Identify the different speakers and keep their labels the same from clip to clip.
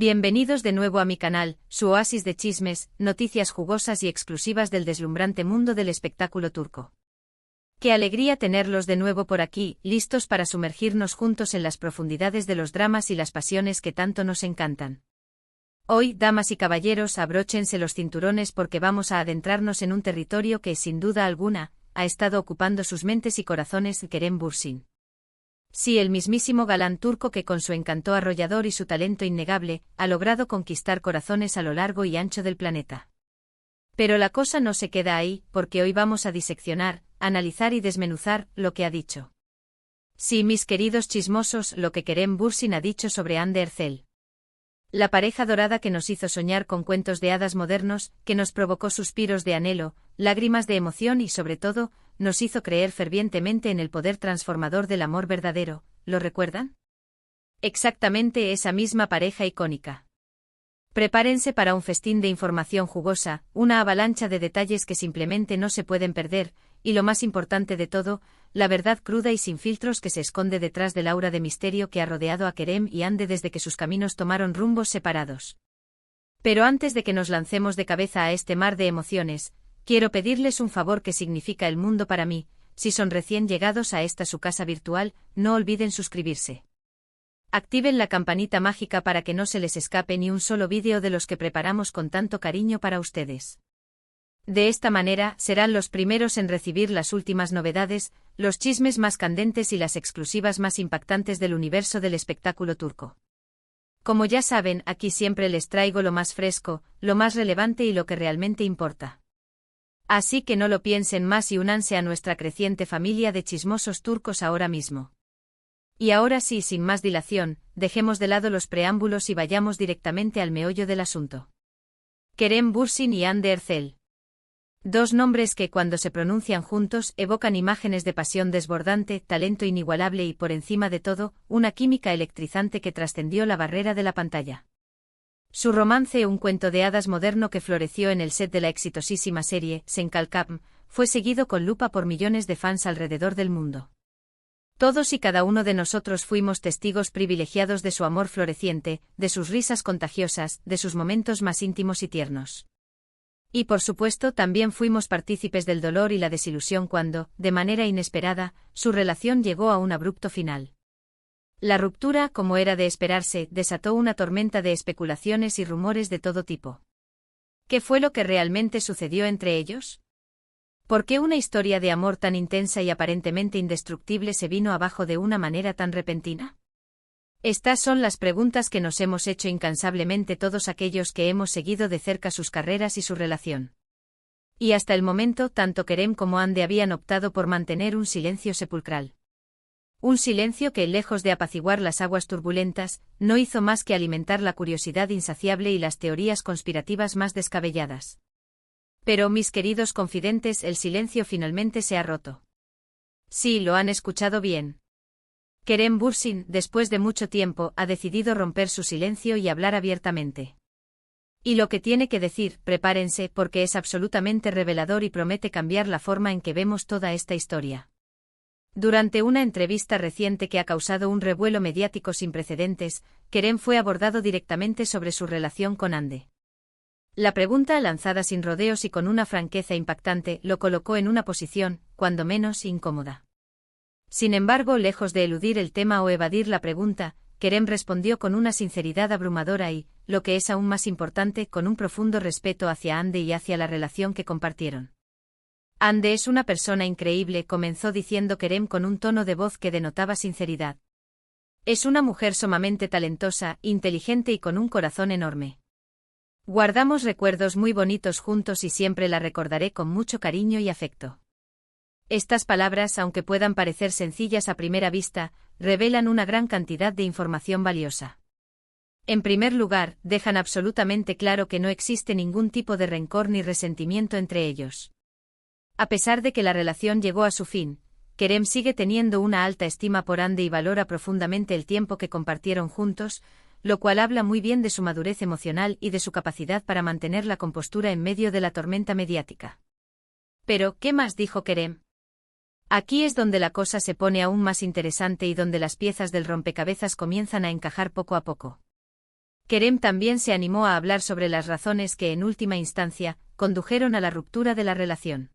Speaker 1: Bienvenidos de nuevo a mi canal, su oasis de chismes, noticias jugosas y exclusivas del deslumbrante mundo del espectáculo turco. Qué alegría tenerlos de nuevo por aquí, listos para sumergirnos juntos en las profundidades de los dramas y las pasiones que tanto nos encantan. Hoy, damas y caballeros, abróchense los cinturones porque vamos a adentrarnos en un territorio que, sin duda alguna, ha estado ocupando sus mentes y corazones: Kerem Bürsin. Sí, el mismísimo galán turco que con su encanto arrollador y su talento innegable, ha logrado conquistar corazones a lo largo y ancho del planeta. Pero la cosa no se queda ahí, porque hoy vamos a diseccionar, analizar y desmenuzar lo que ha dicho. Sí, mis queridos chismosos, lo que Kerem Bürsin ha dicho sobre Hande Erçel. La pareja dorada que nos hizo soñar con cuentos de hadas modernos, que nos provocó suspiros de anhelo, lágrimas de emoción y sobre todo, nos hizo creer fervientemente en el poder transformador del amor verdadero, ¿lo recuerdan? Exactamente esa misma pareja icónica. Prepárense para un festín de información jugosa, una avalancha de detalles que simplemente no se pueden perder, y lo más importante de todo, la verdad cruda y sin filtros que se esconde detrás del aura de misterio que ha rodeado a Kerem y Hande desde que sus caminos tomaron rumbos separados. Pero antes de que nos lancemos de cabeza a este mar de emociones, quiero pedirles un favor que significa el mundo para mí: si son recién llegados a esta su casa virtual, no olviden suscribirse. Activen la campanita mágica para que no se les escape ni un solo vídeo de los que preparamos con tanto cariño para ustedes. De esta manera, serán los primeros en recibir las últimas novedades, los chismes más candentes y las exclusivas más impactantes del universo del espectáculo turco. Como ya saben, aquí siempre les traigo lo más fresco, lo más relevante y lo que realmente importa. Así que no lo piensen más y únanse a nuestra creciente familia de chismosos turcos ahora mismo. Y ahora sí, sin más dilación, dejemos de lado los preámbulos y vayamos directamente al meollo del asunto. Kerem Bürsin y Hande Erçel. Dos nombres que, cuando se pronuncian juntos, evocan imágenes de pasión desbordante, talento inigualable y, por encima de todo, una química electrizante que trascendió la barrera de la pantalla. Su romance, un cuento de hadas moderno que floreció en el set de la exitosísima serie Sen Kalkam, fue seguido con lupa por millones de fans alrededor del mundo. Todos y cada uno de nosotros fuimos testigos privilegiados de su amor floreciente, de sus risas contagiosas, de sus momentos más íntimos y tiernos. Y por supuesto también fuimos partícipes del dolor y la desilusión cuando, de manera inesperada, su relación llegó a un abrupto final. La ruptura, como era de esperarse, desató una tormenta de especulaciones y rumores de todo tipo. ¿Qué fue lo que realmente sucedió entre ellos? ¿Por qué una historia de amor tan intensa y aparentemente indestructible se vino abajo de una manera tan repentina? Estas son las preguntas que nos hemos hecho incansablemente todos aquellos que hemos seguido de cerca sus carreras y su relación. Y hasta el momento, tanto Kerem como Hande habían optado por mantener un silencio sepulcral. Un silencio que, lejos de apaciguar las aguas turbulentas, no hizo más que alimentar la curiosidad insaciable y las teorías conspirativas más descabelladas. Pero, mis queridos confidentes, el silencio finalmente se ha roto. Sí, lo han escuchado bien. Kerem Bürsin, después de mucho tiempo, ha decidido romper su silencio y hablar abiertamente. Y lo que tiene que decir, prepárense, porque es absolutamente revelador y promete cambiar la forma en que vemos toda esta historia. Durante una entrevista reciente que ha causado un revuelo mediático sin precedentes, Kerem fue abordado directamente sobre su relación con Hande. La pregunta, lanzada sin rodeos y con una franqueza impactante, lo colocó en una posición, cuando menos, incómoda. Sin embargo, lejos de eludir el tema o evadir la pregunta, Kerem respondió con una sinceridad abrumadora y, lo que es aún más importante, con un profundo respeto hacia Hande y hacia la relación que compartieron. Hande es una persona increíble, comenzó diciendo Kerem con un tono de voz que denotaba sinceridad. Es una mujer sumamente talentosa, inteligente y con un corazón enorme. Guardamos recuerdos muy bonitos juntos y siempre la recordaré con mucho cariño y afecto. Estas palabras, aunque puedan parecer sencillas a primera vista, revelan una gran cantidad de información valiosa. En primer lugar, dejan absolutamente claro que no existe ningún tipo de rencor ni resentimiento entre ellos. A pesar de que la relación llegó a su fin, Kerem sigue teniendo una alta estima por Hande y valora profundamente el tiempo que compartieron juntos, lo cual habla muy bien de su madurez emocional y de su capacidad para mantener la compostura en medio de la tormenta mediática. Pero, ¿qué más dijo Kerem? Aquí es donde la cosa se pone aún más interesante y donde las piezas del rompecabezas comienzan a encajar poco a poco. Kerem también se animó a hablar sobre las razones que en última instancia condujeron a la ruptura de la relación.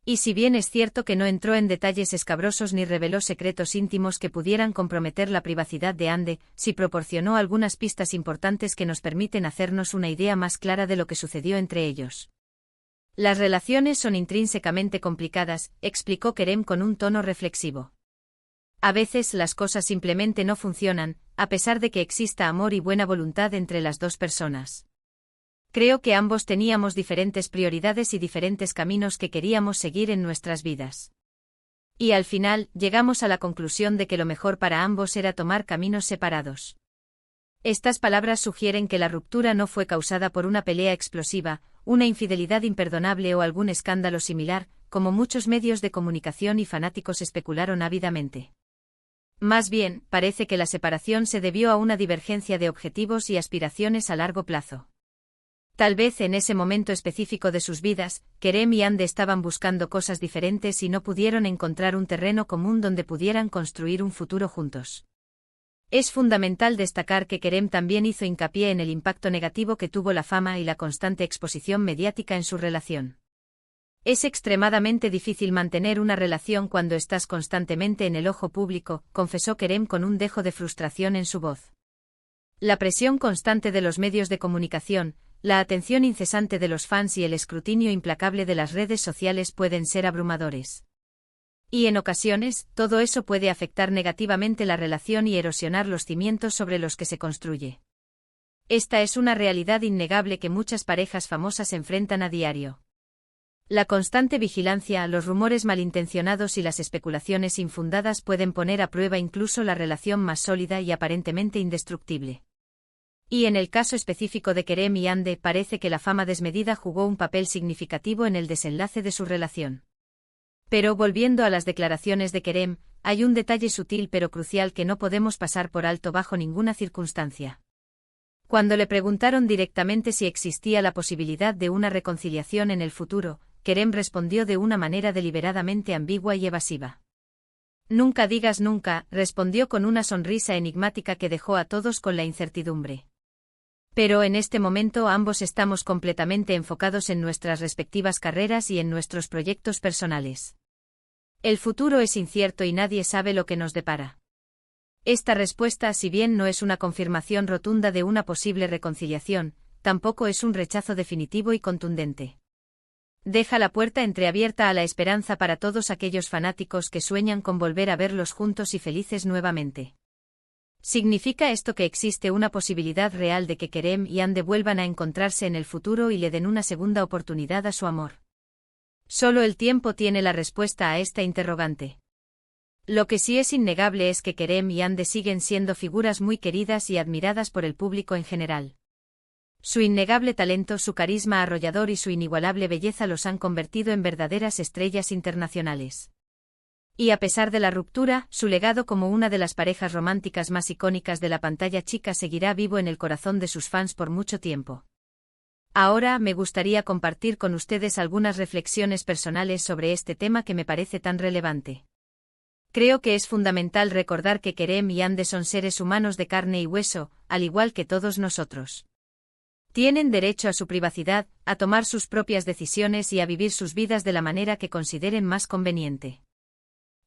Speaker 1: Y si bien es cierto que no entró en detalles escabrosos ni reveló secretos íntimos que pudieran comprometer la privacidad de Ande, sí proporcionó algunas pistas importantes que nos permiten hacernos una idea más clara de lo que sucedió entre ellos. Las relaciones son intrínsecamente complicadas, explicó Kerem con un tono reflexivo. A veces las cosas simplemente no funcionan, a pesar de que exista amor y buena voluntad entre las dos personas. Creo que ambos teníamos diferentes prioridades y diferentes caminos que queríamos seguir en nuestras vidas. Y al final, llegamos a la conclusión de que lo mejor para ambos era tomar caminos separados. Estas palabras sugieren que la ruptura no fue causada por una pelea explosiva, una infidelidad imperdonable o algún escándalo similar, como muchos medios de comunicación y fanáticos especularon ávidamente. Más bien, parece que la separación se debió a una divergencia de objetivos y aspiraciones a largo plazo. Tal vez en ese momento específico de sus vidas, Kerem y Ande estaban buscando cosas diferentes y no pudieron encontrar un terreno común donde pudieran construir un futuro juntos. Es fundamental destacar que Kerem también hizo hincapié en el impacto negativo que tuvo la fama y la constante exposición mediática en su relación. Es extremadamente difícil mantener una relación cuando estás constantemente en el ojo público, confesó Kerem con un dejo de frustración en su voz. La presión constante de los medios de comunicación, la atención incesante de los fans y el escrutinio implacable de las redes sociales pueden ser abrumadores. Y en ocasiones, todo eso puede afectar negativamente la relación y erosionar los cimientos sobre los que se construye. Esta es una realidad innegable que muchas parejas famosas enfrentan a diario. La constante vigilancia, los rumores malintencionados y las especulaciones infundadas pueden poner a prueba incluso la relación más sólida y aparentemente indestructible. Y en el caso específico de Kerem y Ande parece que la fama desmedida jugó un papel significativo en el desenlace de su relación. Pero volviendo a las declaraciones de Kerem, hay un detalle sutil pero crucial que no podemos pasar por alto bajo ninguna circunstancia. Cuando le preguntaron directamente si existía la posibilidad de una reconciliación en el futuro, Kerem respondió de una manera deliberadamente ambigua y evasiva. Nunca digas nunca, respondió con una sonrisa enigmática que dejó a todos con la incertidumbre. Pero en este momento ambos estamos completamente enfocados en nuestras respectivas carreras y en nuestros proyectos personales. El futuro es incierto y nadie sabe lo que nos depara. Esta respuesta, si bien no es una confirmación rotunda de una posible reconciliación, tampoco es un rechazo definitivo y contundente. Deja la puerta entreabierta a la esperanza para todos aquellos fanáticos que sueñan con volver a verlos juntos y felices nuevamente. ¿Significa esto que existe una posibilidad real de que Kerem y Ande vuelvan a encontrarse en el futuro y le den una segunda oportunidad a su amor? Solo el tiempo tiene la respuesta a esta interrogante. Lo que sí es innegable es que Kerem y Ande siguen siendo figuras muy queridas y admiradas por el público en general. Su innegable talento, su carisma arrollador y su inigualable belleza los han convertido en verdaderas estrellas internacionales. Y a pesar de la ruptura, su legado como una de las parejas románticas más icónicas de la pantalla chica seguirá vivo en el corazón de sus fans por mucho tiempo. Ahora me gustaría compartir con ustedes algunas reflexiones personales sobre este tema que me parece tan relevante. Creo que es fundamental recordar que Kerem y Ande son seres humanos de carne y hueso, al igual que todos nosotros. Tienen derecho a su privacidad, a tomar sus propias decisiones y a vivir sus vidas de la manera que consideren más conveniente.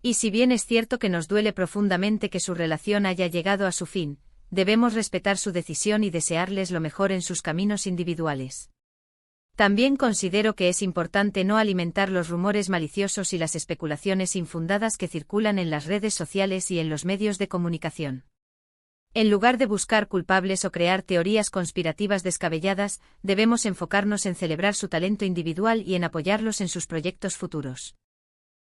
Speaker 1: Y si bien es cierto que nos duele profundamente que su relación haya llegado a su fin, debemos respetar su decisión y desearles lo mejor en sus caminos individuales. También considero que es importante no alimentar los rumores maliciosos y las especulaciones infundadas que circulan en las redes sociales y en los medios de comunicación. En lugar de buscar culpables o crear teorías conspirativas descabelladas, debemos enfocarnos en celebrar su talento individual y en apoyarlos en sus proyectos futuros.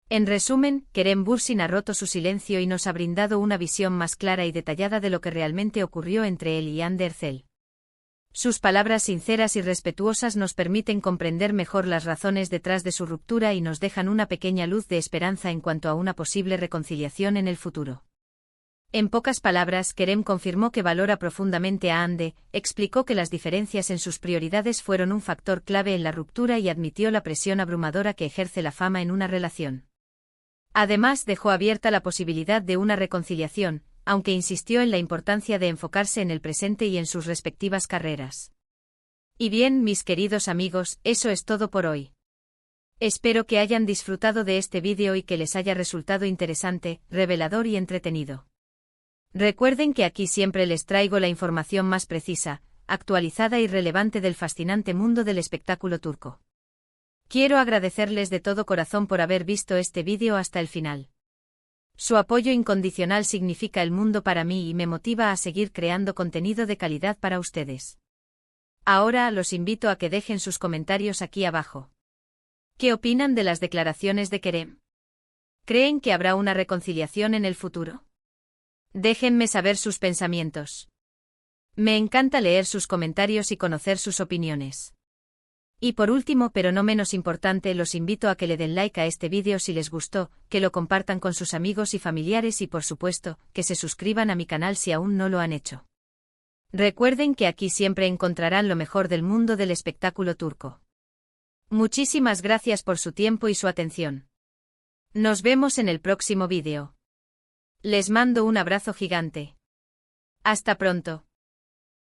Speaker 1: En resumen, Kerem Bürsin ha roto su silencio y nos ha brindado una visión más clara y detallada de lo que realmente ocurrió entre él y Ande Erçel. Sus palabras sinceras y respetuosas nos permiten comprender mejor las razones detrás de su ruptura y nos dejan una pequeña luz de esperanza en cuanto a una posible reconciliación en el futuro. En pocas palabras, Kerem confirmó que valora profundamente a Ande, explicó que las diferencias en sus prioridades fueron un factor clave en la ruptura y admitió la presión abrumadora que ejerce la fama en una relación. Además, dejó abierta la posibilidad de una reconciliación, aunque insistió en la importancia de enfocarse en el presente y en sus respectivas carreras. Y bien, mis queridos amigos, eso es todo por hoy. Espero que hayan disfrutado de este vídeo y que les haya resultado interesante, revelador y entretenido. Recuerden que aquí siempre les traigo la información más precisa, actualizada y relevante del fascinante mundo del espectáculo turco. Quiero agradecerles de todo corazón por haber visto este vídeo hasta el final. Su apoyo incondicional significa el mundo para mí y me motiva a seguir creando contenido de calidad para ustedes. Ahora los invito a que dejen sus comentarios aquí abajo. ¿Qué opinan de las declaraciones de Kerem? ¿Creen que habrá una reconciliación en el futuro? Déjenme saber sus pensamientos. Me encanta leer sus comentarios y conocer sus opiniones. Y por último, pero no menos importante, los invito a que le den like a este vídeo si les gustó, que lo compartan con sus amigos y familiares y por supuesto, que se suscriban a mi canal si aún no lo han hecho. Recuerden que aquí siempre encontrarán lo mejor del mundo del espectáculo turco. Muchísimas gracias por su tiempo y su atención. Nos vemos en el próximo vídeo. Les mando un abrazo gigante. Hasta pronto.